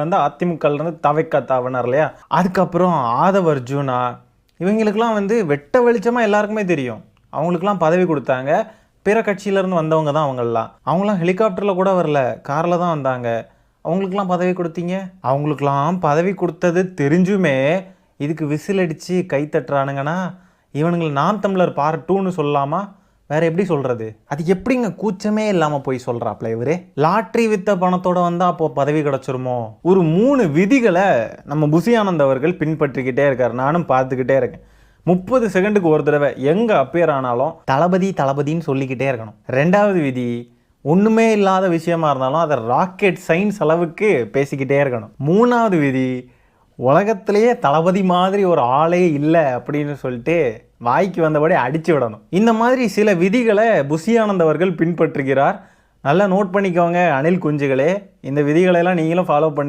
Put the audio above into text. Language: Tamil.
வந்து அதிமுகலேருந்து தவைக்க தாவினார் இல்லையா, அதுக்கப்புறம் ஆதவ் அர்ஜுனா, இவங்களுக்கெல்லாம் வந்து வெட்ட வெளிச்சமாக எல்லாருக்குமே தெரியும். அவங்களுக்கெல்லாம் பதவி கொடுத்தாங்க. பிற கட்சியிலேருந்து வந்தவங்க தான் அவங்களாம் ஹெலிகாப்டரில் கூட வரல, காரில் தான் வந்தாங்க. அவங்களுக்கெல்லாம் பதவி கொடுத்தீங்க. அவங்களுக்கெல்லாம் பதவி கொடுத்தது தெரிஞ்சுமே இதுக்கு விசில் அடித்து கை தட்டுறானுங்கன்னா, இவனுங்களை நாம் தமிழர் பார்ட் 2ன்னு சொல்லலாமா? வேற எப்படி சொல்றது? அது எப்படிங்க கூச்சமே இல்லாமல் போய் சொல்கிறாப்ல இவரு? லாட்ரி வித்த பணத்தோட வந்தால் அப்போ பதவி கிடச்சிருமோ? ஒரு 3 விதிகளை நம்ம புசி ஆனந்த் அவர்கள் பின்பற்றிக்கிட்டே இருக்கார். நானும் பார்த்துக்கிட்டே இருக்கேன். 30 செகண்டுக்கு ஒரு தடவை எங்கே அப்பியர் ஆனாலும் தளபதின்னு சொல்லிக்கிட்டே இருக்கணும். 2வது விதி, ஒன்றுமே இல்லாத விஷயமா இருந்தாலும் அதை ராக்கெட் சயின்ஸ் அளவுக்கு பேசிக்கிட்டே இருக்கணும். 3வது விதி, உலகத்திலேயே தளபதி மாதிரி ஒரு ஆளே இல்லை அப்படின்னு சொல்லிட்டு வாய்க்கு வந்தபடி அடிச்சு விடணும். இந்த மாதிரி சில விதிகளை புசி ஆனந்த் அவர்கள் பின்பற்றுகிறார். நல்லா நோட் பண்ணிக்கோங்க அணில் குஞ்சுகளே, இந்த விதிகளெல்லாம் நீங்களும் ஃபாலோ பண்ணி